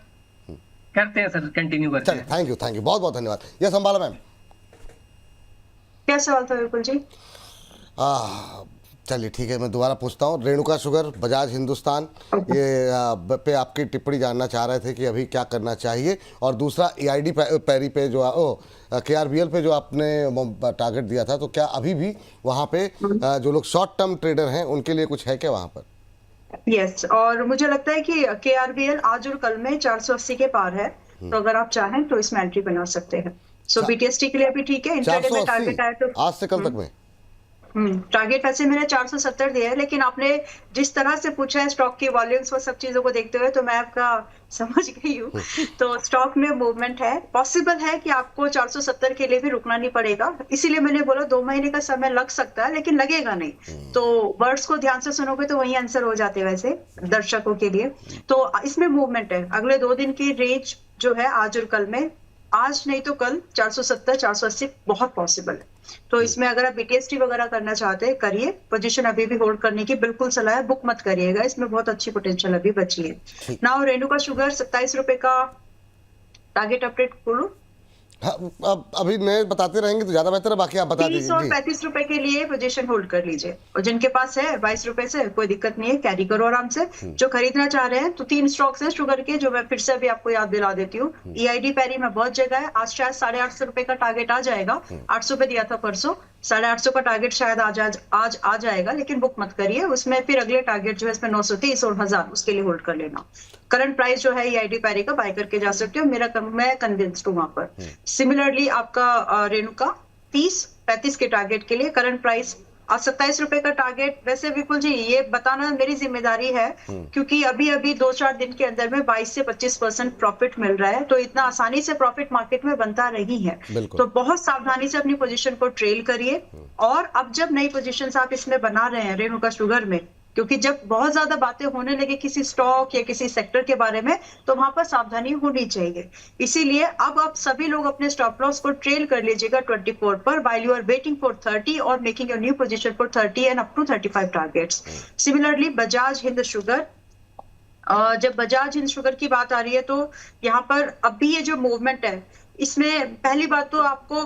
करते हैं सर, कंटिन्यू करते चलिए, हैं। थैंक यू, बहुत बहुत धन्यवाद। Yes Ambala ma'am. क्या सवाल था विपुल जी? चलिए ठीक है, मैं दोबारा पूछता हूँ। रेणुका शुगर, बजाज हिंदुस्तान, ये पे आपकी टिप्पणी जानना चाह रहे थे कि अभी क्या करना चाहिए। और दूसरा EID पैरी पे जो KRBL पे जो आपने टारगेट दिया था, तो क्या अभी भी वहाँ पे जो लोग शॉर्ट टर्म ट्रेडर हैं उनके लिए कुछ है क्या वहाँ पर? यस, और मुझे लगता है कि KRBL आज और कल में 480 के पार है, तो अगर आप चाहें तो इसमें एंट्री बना सकते हैं। सो BTST के लिए भी ठीक है। इंटरडे में टारगेट आया तो आज से कल तक में टारगेट वैसे मैंने 470 दिया है, लेकिन आपने जिस तरह से पूछा है स्टॉक की वॉल्यूम्स, वो सब चीजों को देखते हुए तो मैं आपका समझ गई हूँ। तो स्टॉक में मूवमेंट है, पॉसिबल है कि आपको 470 के लिए भी रुकना नहीं पड़ेगा, इसीलिए मैंने बोला 2 महीने का समय लग सकता है, लेकिन लगेगा नहीं। तो वर्ड्स को ध्यान से सुनोगे तो वही आंसर हो जाते हैं वैसे दर्शकों के लिए। तो इसमें मूवमेंट है, अगले 2 दिन की रेंज जो है आज और कल में, आज नहीं तो कल 470 480 बहुत पॉसिबल है। तो इसमें अगर आप BTST वगैरह करना चाहते हैं करिए, पोजीशन अभी भी होल्ड करने की बिल्कुल सलाह है, बुक मत करिएगा, इसमें बहुत अच्छी पोटेंशियल अभी बची है। नाउ रेणुका शुगर 27 रुपए का टारगेट अपडेट खोलूं? हाँ, अब अभी मैं बताते रहेंगे तो ज्यादा बेहतर है, बाकी आप बता 30 दीजिए और जी। 35 रुपए के लिए पोजीशन होल्ड कर लीजिए, और जिनके पास है 22 रुपए से कोई दिक्कत नहीं है, कैरी करो आराम से। जो खरीदना चाह रहे हैं तो 3 स्टॉक्स हैं शुगर के, जो मैं फिर से अभी आपको याद दिला देती हूँ। EID पैरी में बहुत जगह है, आज शायद 850 रुपए का टारगेट आ जाएगा, 800 पे दिया था परसों, 850 का टारगेट शायद आज आ जाएगा, लेकिन बुक मत करिए उसमें। फिर अगले टारगेट जो है इसमें 930 और 1000, उसके लिए होल्ड कर लेना। करंट प्राइस जो है EID पैरी का बाय करके जा सकते हो, मैं कन्विंस्ड हूँ वहां पर। सिमिलरली आपका रेणुका 30-35 के टारगेट के लिए करंट प्राइस 27 रुपए का टारगेट। वैसे विपुल जी ये बताना मेरी जिम्मेदारी है, क्योंकि अभी 2-4 दिन के अंदर में 22 से 25% प्रॉफिट मिल रहा है, तो इतना आसानी से प्रॉफिट मार्केट में बनता नहीं है। तो बहुत सावधानी से अपनी पोजीशन को ट्रेल करिए। और अब जब नई पोजीशन आप इसमें बना रहे हैं रेणुका शुगर में, क्योंकि जब बहुत ज्यादा बातें होने लगे किसी स्टॉक या किसी सेक्टर के बारे में, तो वहां पर सावधानी होनी चाहिए। इसीलिए अब आप सभी लोग अपने स्टॉप लॉस को ट्रेल कर लीजिएगा 24 पर, while you are waiting for 30 और making a new position for 30 and up to 35 targets. Similarly Bajaj Hind sugar, जब बजाज हिंद शुगर की बात आ रही है तो यहाँ पर अभी ये जो मूवमेंट है, इसमें पहली बात तो आपको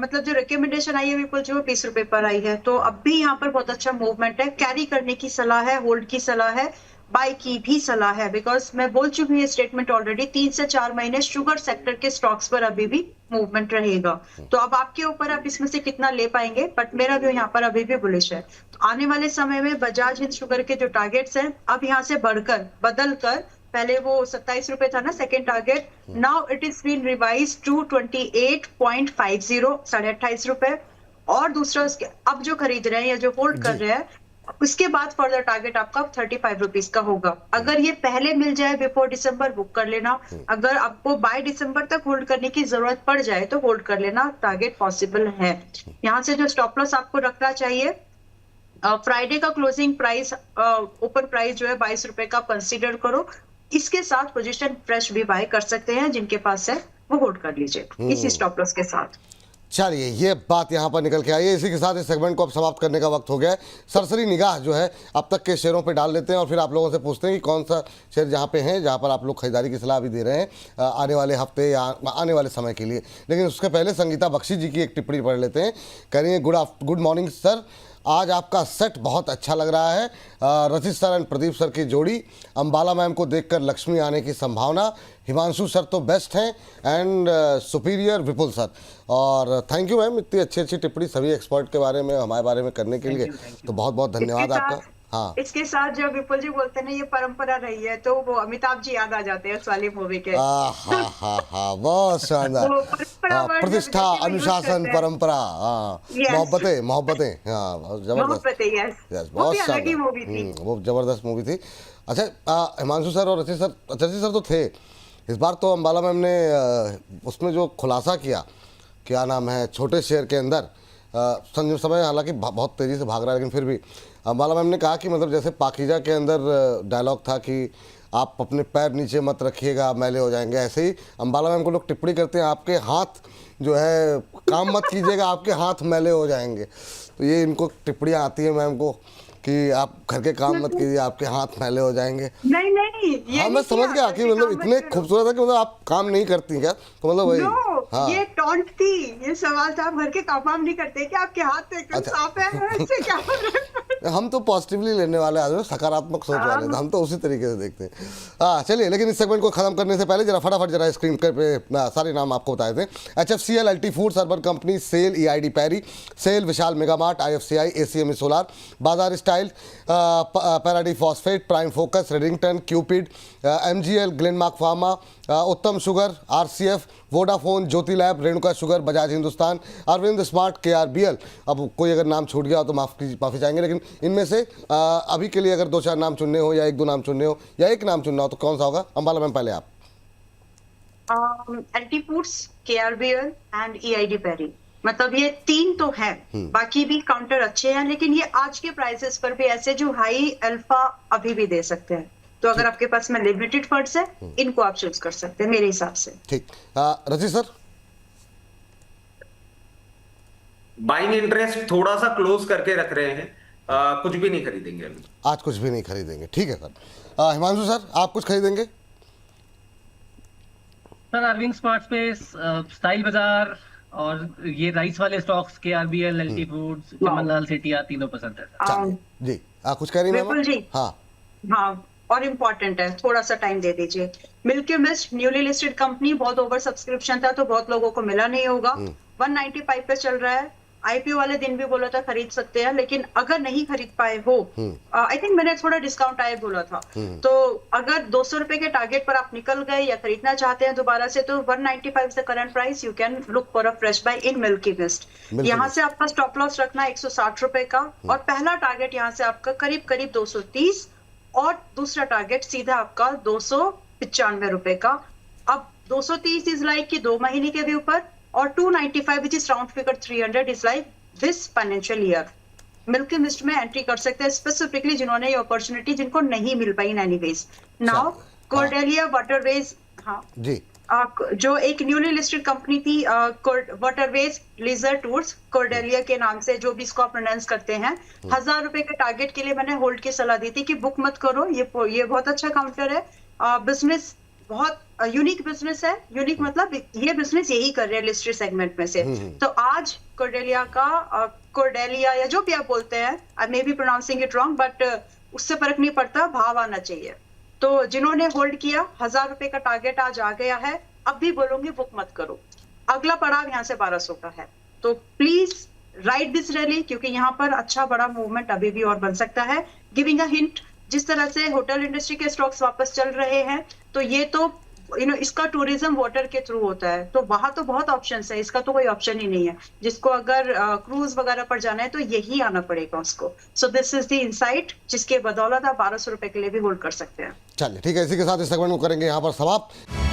मतलब जो रिकमेंडेशन आई है विपुल जी वो 20 रुपए पर आई है, तो अब भी यहाँ पर बहुत अच्छा मूवमेंट है। कैरी करने की सलाह है, होल्ड की सलाह है, बाय की भी सलाह है, बिकॉज मैं बोल चुकी हूँ ये स्टेटमेंट ऑलरेडी, 3 से 4 महीने शुगर सेक्टर के स्टॉक्स पर अभी भी मूवमेंट रहेगा। तो अब आपके ऊपर आप इसमें से कितना ले पाएंगे, बट मेरा व्यू यहाँ पर अभी भी बुलिश है। तो आने वाले समय में बजाज हिंद शुगर के जो टारगेट्स हैं, अब यहाँ से बढ़कर बदल कर, पहले वो 27 रुपए था ना second target, now it is been revise to 28.50, 28.5 रुपए। और दूसरा उसके अब जो खरीद रहे हैं या जो होल्ड कर रहे हैं, उसके बाद फर्दर टारगेट आपका 35 रुपीज का होगा। अगर ये पहले मिल जाए बिफोर दिसंबर, बुक कर लेना। अगर आपको बाय दिसंबर तक होल्ड करने की जरूरत पड़ जाए तो होल्ड कर लेना, टारगेट पॉसिबल है। यहाँ से जो स्टॉप लॉस आपको रखना चाहिए, फ्राइडे का क्लोजिंग प्राइस, ओपन प्राइस जो है 22 रुपए का कंसीडर करो। इसके साथ पोजीशन फ्रेश भी बाय कर सकते हैं, जिनके पास है वो होल्ड कर लीजिए इसी स्टॉप लॉस के साथ। चलिए, ये बात यहाँ पर निकल के आई है। इसी के साथ इस सेगमेंट को अब समाप्त करने का वक्त हो गया है। सरसरी निगाह जो है अब तक के शेयरों पे डाल लेते हैं और फिर आप लोगों से पूछते हैं कि कौन सा शेयर जहाँ पे हैं, जहाँ पर आप लोग खरीदारी की सलाह भी दे रहे हैं आने वाले हफ्ते या आने वाले समय के लिए। लेकिन उसके पहले संगीता बख्शी जी की एक टिप्पणी पढ़ लेते हैं। करिए, गुड मॉर्निंग सर, आज आपका सेट बहुत अच्छा लग रहा है। रचित सर एंड प्रदीप सर की जोड़ी, अंबाला मैम को देखकर लक्ष्मी आने की संभावना, हिमांशु सर तो बेस्ट हैं एंड सुपीरियर विपुल सर। और थैंक यू मैम, इतनी अच्छी टिप्पणी सभी एक्सपर्ट के बारे में, हमारे बारे में करने के लिए, तो बहुत बहुत धन्यवाद आपका। हाँ, इसके साथ जब विपुल जी बोलते हैं ये परंपरा रही है, तो वो अमिताभ जी याद आ जाते हैं उस वाली मूवी के। बहुत शानदार। प्रतिष्ठा, अनुशासन, परंपरा, मोहब्बतें, हाँ जबरदस्त, यस बहुत शानदार, वो जबरदस्त मूवी थी। अच्छा, हिमांशु सर और रचित सर तो थे, इस बार तो अंबाला मैम ने उसमें जो खुलासा किया, क्या नाम है, छोटे शेयर के अंदर संजीव समय हालांकि बहुत तेज़ी से भाग रहा है, लेकिन फिर भी अंबाला मैम ने कहा कि मतलब जैसे पाकीजा के अंदर डायलॉग था कि आप अपने पैर नीचे मत रखिएगा, मैले हो जाएंगे, ऐसे ही अंबाला मैम को लोग टिप्पणी करते हैं आपके हाथ जो है काम मत कीजिएगा, आपके हाथ मैले हो जाएंगे। तो ये इनको टिप्पणियाँ आती है मैम को कि आप घर के काम मत कीजिए, आपके हाथ मैले हो जाएंगे। नहीं नहीं, ये हाँ मैं समझ गया कि मतलब इतने खूबसूरत है कि मतलब आप काम नहीं करती क्या, तो मतलब वही। हाँ ये टॉन्ट थी, ये सवाल था, आप घर के काम वाम नहीं करते कि आपके हाथ तो एकदम साफ है, इससे क्या हम तो पॉजिटिवली लेने वाले आदमी, सकारात्मक सोच वाले हैं, हम तो उसी तरीके से देखते हैं। हाँ चलिए, लेकिन इस सेगमेंट को खत्म करने से पहले जरा फटाफट जरा स्क्रीन पे सारे नाम आपको बताए थे। HFCL, LT foods, urban company, SAIL, EID Parry, SAIL, Vishal mega mart, IFCI, ACME solar, Bazaar style, Paradeep phosphate, prime focus, Redington, Cupid, MGL, Glenmark pharma, Uttam sugar, RCF, Vodafone, Jyothy lab, Renuka sugar, Bajaj Hindusthan, Arvind smart, KRBL। अब कोई अगर नाम छूट गया हो तो माफ़ी चाहेंगे, लेकिन इनमें से अभी के लिए अगर 2-4 नाम चुनने हो या 1-2 नाम चुनने हो या एक नाम चुनना हो तो कौन सा होगा? अंबाला मैम पहले आप। LT foods, KRBL and EID पैरी, मतलब ये 3 तो हैं, बाकी भी काउंटर अच्छे हैं, लेकिन ये आज के प्राइसेस पर भी ऐसे जो हाई अल्फा अभी भी दे सकते हैं। तो अगर आपके पास में लिमिटेड फंड्स है, इनको आप चूज कर सकते हैं मेरे हिसाब से। ठीक, रजी सर। बाइंग इंटरेस्ट थोड़ा सा क्लोज करके रख रहे हैं, कुछ भी नहीं खरीदेंगे अभी, आज कुछ भी नहीं खरीदेंगे, ठीक है सर। हिमांशु सर, आप कुछ खरीदेंगे? Sir Arvind smart space, style Bazaar और ये राइस वाले stocks, KRBL, LT foods, Chamanlal Setia, तीनों पसंद है। जी कुछ कह रही हैं बिल्कुल जी। हाँ, और इम्पोर्टेंट है, थोड़ा सा टाइम दे दीजिए। Milky mist, newly listed company, बहुत ओवर सब्सक्रिप्शन था तो बहुत लोगों को मिला नहीं होगा। 195 पे चल रहा है। IPO वाले दिन भी बोला था खरीद सकते हैं, लेकिन अगर नहीं खरीद पाए हो, आई थिंक मैंने थोड़ा डिस्काउंट आए बोला था, तो अगर 200 रुपए के टारगेट पर आप निकल गए या खरीदना चाहते हैं दोबारा से, तो 195 the current price, you can look for a fresh bye in milky mist. यहाँ से आपका स्टॉप लॉस रखना 160 रुपए का, और पहला टारगेट यहाँ से आपका करीब करीब 230, और दूसरा टारगेट सीधा आपका 295 रुपए का। अब 230 इज लाइक कि 2 महीने के व्यू पर, और 295 which is round figure 300 is like this financial year. Milky mist में एंट्री कर सकते हैं स्पेसिफिकली जिन्होंने ये अपॉर्चुनिटी, जिनको नहीं मिल पाई इन एनीवेज। नाउ कॉर्डेलिया वाटरवेज, हाँ जी, जो एक न्यूली लिस्टेड कंपनी थी, वाटरवेज लीजर टूर्स, कॉर्डेलिया के नाम से जो भी इसको आप प्रोनाउंस करते हैं, 1000 रुपए के टारगेट के लिए मैंने होल्ड की सलाह दी थी कि बुक मत करो, ये बहुत अच्छा काउंटर है। बिजनेस बहुत यूनिक बिजनेस है, यूनिक मतलब ये बिजनेस यही कर रहे हैं लिस्टेड सेगमेंट में से। तो आज कॉर्डेलिया या जो भी आप बोलते हैं, I may be pronouncing it wrong, but उससे फर्क नहीं पड़ता, भाव आना चाहिए। तो जिन्होंने होल्ड किया, 1000 रुपए का टारगेट आज आ गया है, अब भी बोलूंगी बुक मत करो। अगला पड़ाव यहाँ से 1200 का है, तो प्लीज राइड दिस रैली, क्योंकि यहाँ पर अच्छा बड़ा मूवमेंट अभी भी और बन सकता है। गिविंग अ हिंट, जिस तरह से होटल इंडस्ट्री के स्टॉक्स वापस चल रहे हैं, तो ये तो इसका टूरिज्म वाटर के थ्रू होता है, तो वहां तो बहुत ऑप्शंस है, इसका तो कोई ऑप्शन ही नहीं है। जिसको अगर क्रूज वगैरह पर जाना है तो यही आना पड़ेगा उसको। So this is the insight, जिसके बदौलत आप 1200 रुपए के लिए भी होल्ड कर सकते हैं। चलिए ठीक है, इसी के साथ इस सेगमेंट को करेंगे यहाँ पर समाप्त।